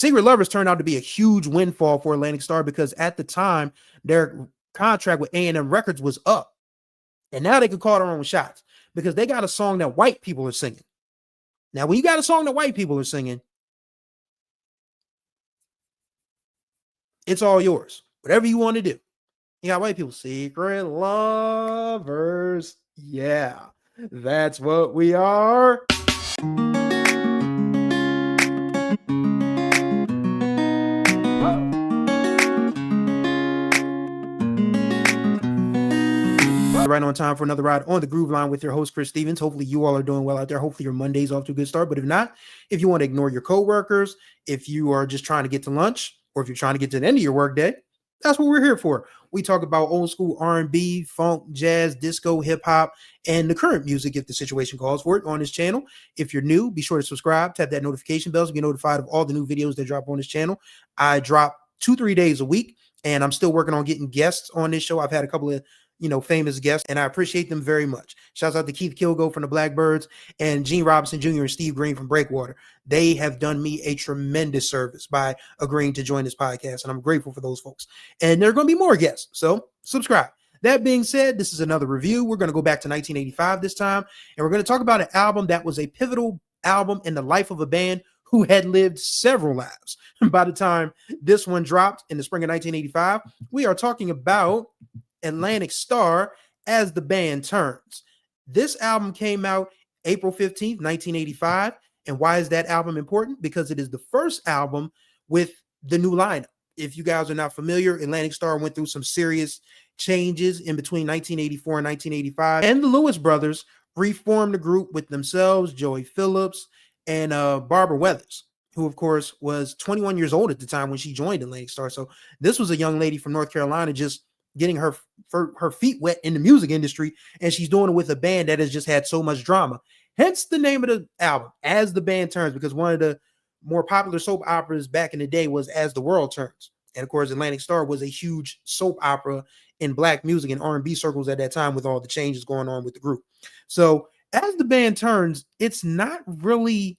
Secret Lovers turned out to be a huge windfall for Atlantic Starr because at the time their contract with A&M Records was up. And now they can call their own shots because they got a song that white people are singing. Now, when you got a song that white people are singing, it's all yours. Whatever you want to do. You got white people, secret lovers. Yeah, that's what we are. Right on time for another ride on the Groove Line with your host, Chris Stevens. Hopefully you all are doing well out there. Hopefully your Monday's off to a good start. But if not, if you want to ignore your coworkers, if you are just trying to get to lunch, or if you're trying to get to the end of your workday, that's what we're here for. We talk about old school R&B, funk, jazz, disco, hip hop, and the current music if the situation calls for it on this channel. If you're new, be sure to subscribe, tap that notification bell to be notified of all the new videos that drop on this channel. I drop 2-3 days a week, and I'm still working on getting guests on this show. I've had a couple of famous guests, and I appreciate them very much. Shouts out to Keith Kilgo from the Blackbirds and Gene Robinson Jr. and Steve Green from Breakwater. They have done me a tremendous service by agreeing to join this podcast, and I'm grateful for those folks. And there are going to be more guests, so subscribe. That being said, this is another review. We're going to go back to 1985 this time, and we're going to talk about an album that was a pivotal album in the life of a band who had lived several lives. By the time this one dropped in the spring of 1985, we are talking about Atlantic Starr, As the Band Turns. This album came out April 15th, 1985. And why is that album important? Because it is the first album with the new lineup. If you guys are not familiar, Atlantic Starr went through some serious changes in between 1984 and 1985. And the Lewis brothers reformed the group with themselves, Joey Phillips, and Barbara Weathers, who, of course, was 21 years old at the time when she joined Atlantic Starr. So this was a young lady from North Carolina just getting her feet wet in the music industry, and she's doing it with a band that has just had so much drama. Hence the name of the album, As the Band Turns, because one of the more popular soap operas back in the day was As the World Turns. And of course, Atlantic Starr was a huge soap opera in black music and R&B circles at that time with all the changes going on with the group. So As the Band Turns, it's not really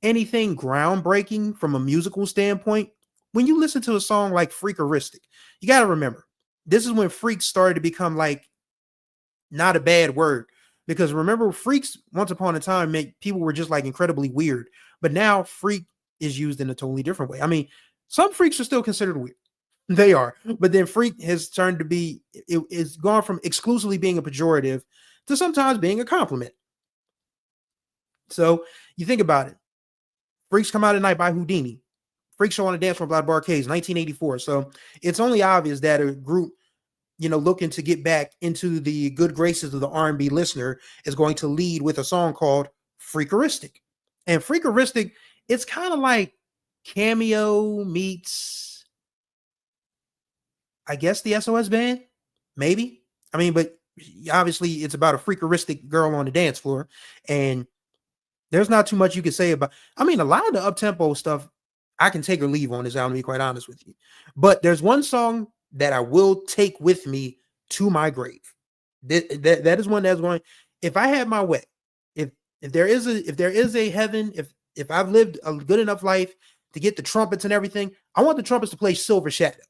anything groundbreaking from a musical standpoint. When you listen to a song like Freakeristic, you got to remember, this is when freaks started to become like not a bad word, because remember, freaks once upon a time meant people were just like incredibly weird, but now freak is used in a totally different way. I mean, some freaks are still considered weird. They are, but then freak has turned to be, it's gone from exclusively being a pejorative to sometimes being a compliment. So you think about it. Freaks Come Out at Night by Houdini. Freak Show on the Dance Floor by Barcades, 1984. So it's only obvious that a group, looking to get back into the good graces of the R&B listener is going to lead with a song called Freakeristic. And Freakeristic, it's kind of like Cameo meets, I guess, the SOS Band, maybe. I mean, but obviously it's about a freakeristic girl on the dance floor, and there's not too much you can say about, I mean, a lot of the up-tempo stuff I can take or leave on this album, to be quite honest with you. But there's one song that I will take with me to my grave. That is one that's going, if I had my way, if there is a heaven, if I've lived a good enough life to get the trumpets and everything, I want the trumpets to play Silver Shadow.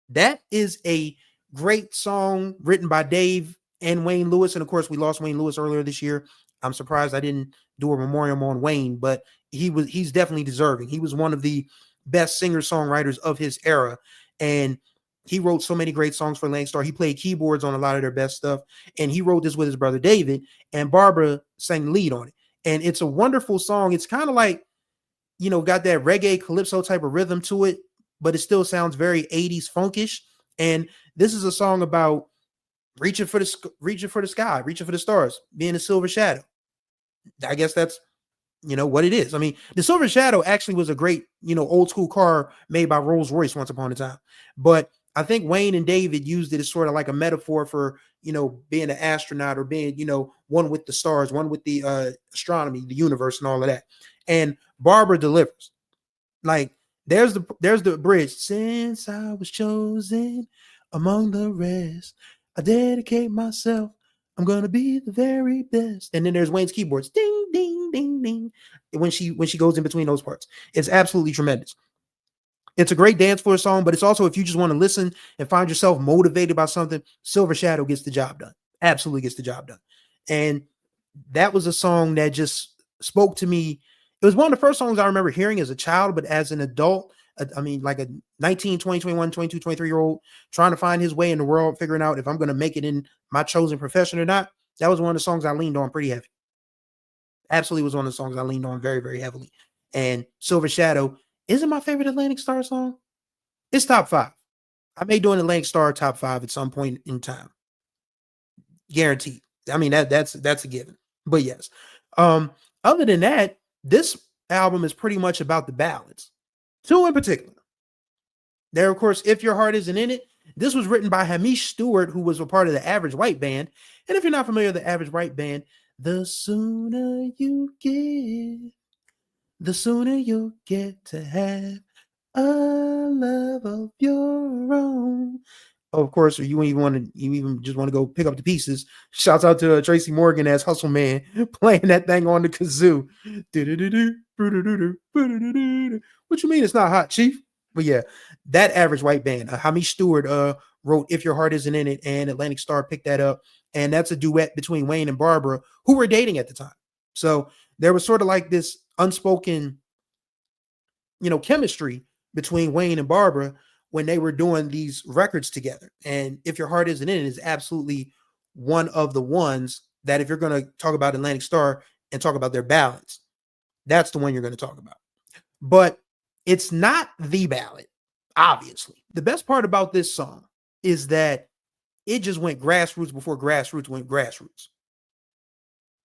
That is a great song written by Dave and Wayne Lewis. And of course, we lost Wayne Lewis earlier this year. I'm surprised I didn't do a memorial on Wayne, but he's definitely deserving. He was one of the best singer-songwriters of his era, and he wrote so many great songs for Atlantic Starr. He played keyboards on a lot of their best stuff, and he wrote this with his brother David, and Barbara sang the lead on it. And it's a wonderful song. It's kind of like, got that reggae calypso type of rhythm to it, but it still sounds very 80s funkish. And this is a song about reaching for the sky, reaching for the stars, being a silver shadow. I guess that's, what it is. I mean, the Silver Shadow actually was a great, old school car made by Rolls-Royce once upon a time. But I think Wayne and David used it as sort of like a metaphor for, being an astronaut or being, one with the stars, one with the astronomy, the universe and all of that. And Barbara delivers. Like, there's the bridge. Since I was chosen among the rest, I dedicate myself. I'm gonna be the very best. And then there's Wayne's keyboards, ding, ding, ding, ding. When she goes in between those parts, it's absolutely tremendous. It's a great dance floor song, but it's also if you just want to listen and find yourself motivated by something, Silver Shadow gets the job done. Absolutely gets the job done. And that was a song that just spoke to me. It was one of the first songs I remember hearing as a child, but as an adult, I mean, like a 19, 20, 21, 22, 23-year old trying to find his way in the world, figuring out if I'm going to make it in my chosen profession or not. That was one of the songs I leaned on pretty heavy. Absolutely was one of the songs I leaned on very, very heavily. And Silver Shadow isn't my favorite Atlantic Starr song. It's top 5. I may do an Atlantic Starr top 5 at some point in time. Guaranteed. I mean, that's a given. But yes. Other than that, this album is pretty much about the ballads. 2 in particular. There, of course, If Your Heart Isn't In It. This was written by Hamish Stewart, who was a part of the Average White Band. And if you're not familiar with the Average White Band, the sooner you give, the sooner you'll get to have a love of your own. Of course, or you even just want to go pick up the pieces. Shouts out to Tracy Morgan as Hustle Man playing that thing on the kazoo. What you mean it's not hot, Chief? But yeah, that Average White Band. Hamish Stewart wrote "If Your Heart Isn't In It," and Atlantic Starr picked that up, and that's a duet between Wayne and Barbara, who were dating at the time. So there was sort of like this unspoken, chemistry between Wayne and Barbara when they were doing these records together. And If Your Heart Isn't In It is absolutely one of the ones that if you're going to talk about Atlantic Starr and talk about their ballads, that's the one you're going to talk about. But it's not the ballad, obviously. The best part about this song is that it just went grassroots before grassroots went grassroots.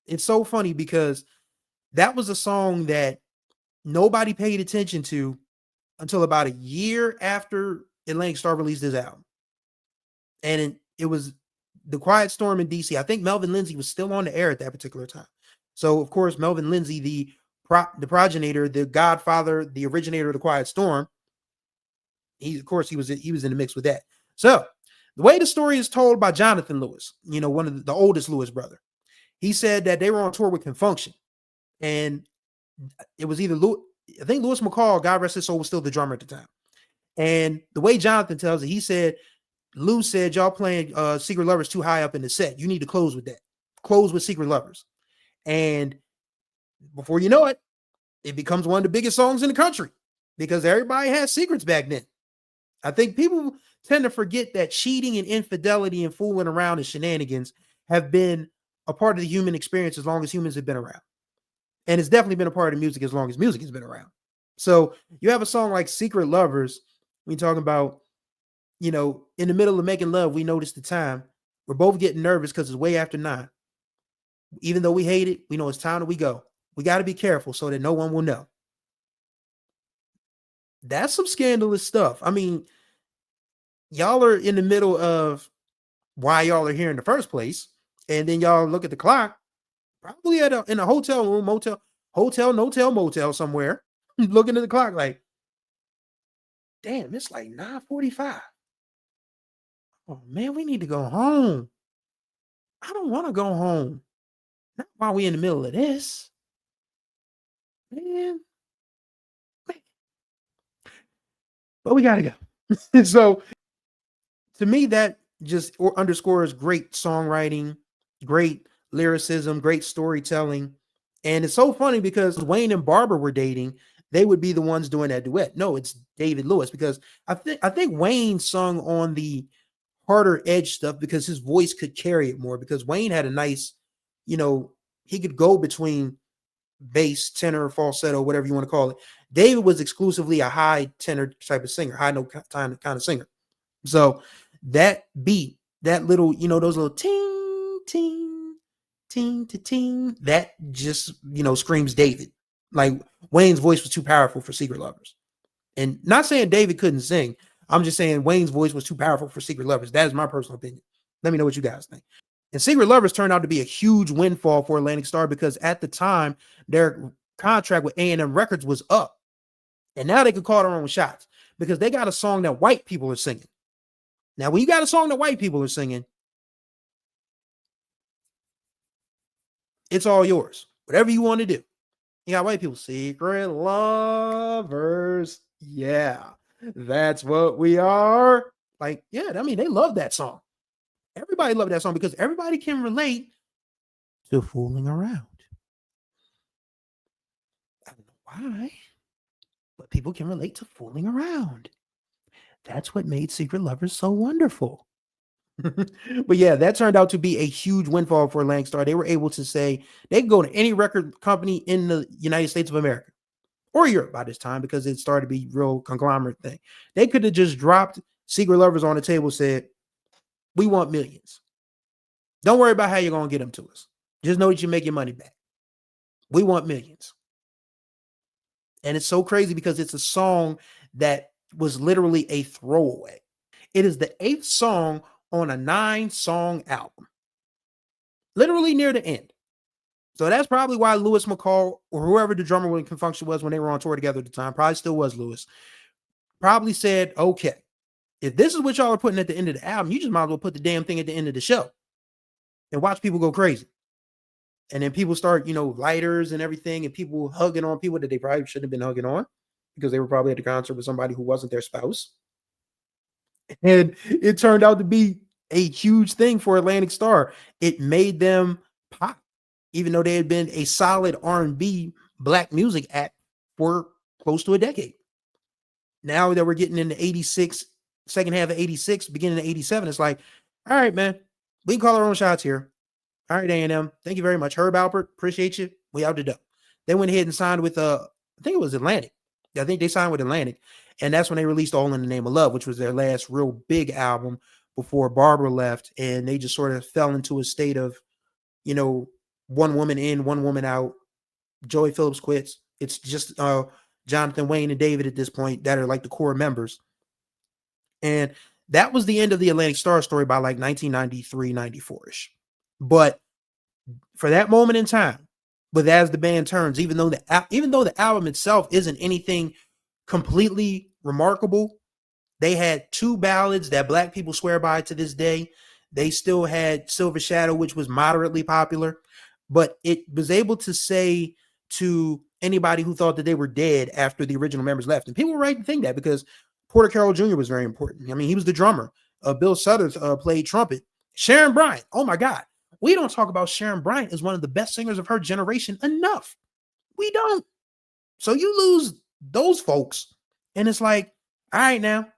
It's so funny because that was a song that nobody paid attention to until about a year after Atlantic Starr released his album. And it was The Quiet Storm in DC. I think Melvin Lindsay was still on the air at that particular time. So, of course, Melvin Lindsay, the progenitor, the godfather, the originator of The Quiet Storm, he was in the mix with that. So, the way the story is told by Jonathan Lewis, one of the oldest Lewis brother, he said that they were on tour with Confunction. And it was either I think Louis McCall, God rest his soul, was still the drummer at the time. And the way Jonathan tells it, he said, Lou said, y'all playing Secret Lovers too high up in the set. You need to close with that. Close with Secret Lovers. And before you know it, it becomes one of the biggest songs in the country because everybody had secrets back then. I think people tend to forget that cheating and infidelity and fooling around and shenanigans have been a part of the human experience as long as humans have been around. And it's definitely been a part of music as long as music has been around. So you have a song like Secret Lovers. We talking about, in the middle of making love, we notice the time. We're both getting nervous because it's way after 9. Even though we hate it, we know it's time that we go. We got to be careful so that no one will know. That's some scandalous stuff. I mean, y'all are in the middle of why y'all are here in the first place. And then y'all look at the clock, probably in a hotel room, motel, motel somewhere, looking at the clock like, damn, it's like 9:45. Oh man, we need to go home. I don't want to go home. Not while we in the middle of this. Man. But we gotta go. So to me, that just underscores great songwriting, great lyricism, great storytelling. And it's so funny because Wayne and Barbara were dating, they would be the ones doing that duet. No, it's David Lewis because I think Wayne sung on the harder edge stuff because his voice could carry it more because Wayne had a nice, he could go between bass, tenor, falsetto, whatever you want to call it. David was exclusively a high tenor type of singer, high note kind of singer. So that beat, that little, those little ting, ting, ting, to ting, that just, screams David. Like Wayne's voice was too powerful for Secret Lovers. And not saying David couldn't sing. I'm just saying Wayne's voice was too powerful for Secret Lovers. That is my personal opinion. Let me know what you guys think. And Secret Lovers turned out to be a huge windfall for Atlantic Starr because at the time, their contract with A&M Records was up. And now they could call their own shots because they got a song that white people are singing. Now, when you got a song that white people are singing, it's all yours. Whatever you want to do. You got white people, Secret Lovers. Yeah. That's what we are. Like, yeah, I mean, they love that song. Everybody loved that song because everybody can relate to fooling around. I don't know why, but people can relate to fooling around. That's what made Secret Lovers so wonderful. But yeah, that turned out to be a huge windfall for Atlantic Starr. They were able to say they could go to any record company in the United States of America or Europe by this time because it started to be real conglomerate thing. They could have just dropped Secret Lovers on the table, said, "We want millions. Don't worry about how you're going to get them to us. Just know that you make your money back. We want millions." And it's so crazy because it's a song that was literally a throwaway. It is the 8th song on a 9-song album, literally near the end. So that's probably why Lewis McCall or whoever the drummer with Confunction was when they were on tour together at the time, probably still was Lewis, probably said, okay, if this is what y'all are putting at the end of the album, you just might as well put the damn thing at the end of the show and watch people go crazy. And then people start, lighters and everything, and people hugging on people that they probably shouldn't have been hugging on because they were probably at the concert with somebody who wasn't their spouse. And it turned out to be a huge thing for Atlantic Starr. It made them pop, even though they had been a solid R&B black music act for close to a decade. Now that we're getting into 86, second half of 86, beginning of 87, it's like, all right, man, we can call our own shots here. All right, A&M, thank you very much. Herb Alpert, appreciate you. We out the door. They went ahead and signed with, I think it was Atlantic. I think they signed with Atlantic. And that's when they released All in the Name of Love, which was their last real big album before Barbara left. And they just sort of fell into a state of, one woman in, one woman out. Joey Phillips quits. It's just Jonathan, Wayne, and David at this point that are like the core members. And that was the end of the Atlantic Starr story by like 1993, 94-ish. But for that moment in time, but as the band turns, even though the album itself isn't anything completely remarkable, they had 2 ballads that black people swear by to this day. They still had Silver Shadow, which was moderately popular, but it was able to say to anybody who thought that they were dead after the original members left. And people were right to think that because Porter Carroll Jr. was very important. I mean, he was the drummer. Bill Sutters played trumpet. Sharon Bryant, oh my God. We don't talk about Sharon Bryant as one of the best singers of her generation enough. We don't. So you lose those folks, and it's like, all right, now,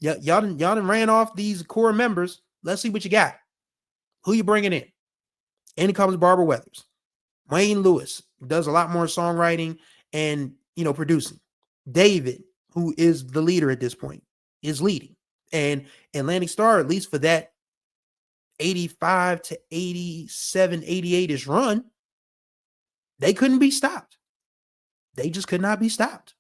y'all done ran off these core members. Let's see what you got. Who you bringing in? In comes Barbara Weathers. Wayne Lewis does a lot more songwriting and producing. David, who is the leader at this point, is leading. And Atlantic Starr, at least for that 85 to 87, 88-ish run, they couldn't be stopped. They just could not be stopped.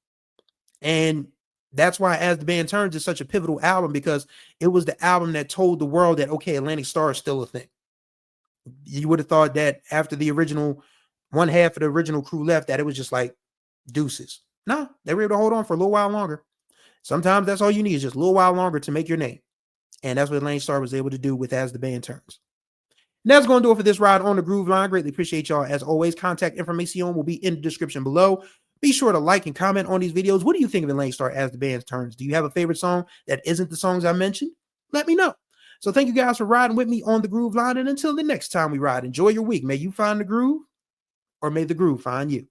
And that's why As the Band Turns is such a pivotal album, because it was the album that told the world that, okay, Atlantic Starr is still a thing. You would have thought that after the original, one half of the original crew left, that it was just like deuces. No, they were able to hold on for a little while longer. Sometimes that's all you need, is just a little while longer to make your name. And that's what Atlantic Starr was able to do with As the Band Turns. And that's going to do it for this ride on the Groove Line. Greatly appreciate y'all. As always, contact information will be in the description below. Be sure to like and comment on these videos. What do you think of Atlantic Starr As the Band Turns? Do you have a favorite song that isn't the songs I mentioned? Let me know. So thank you guys for riding with me on the Groove Line. And until the next time we ride, enjoy your week. May you find the groove, or may the groove find you.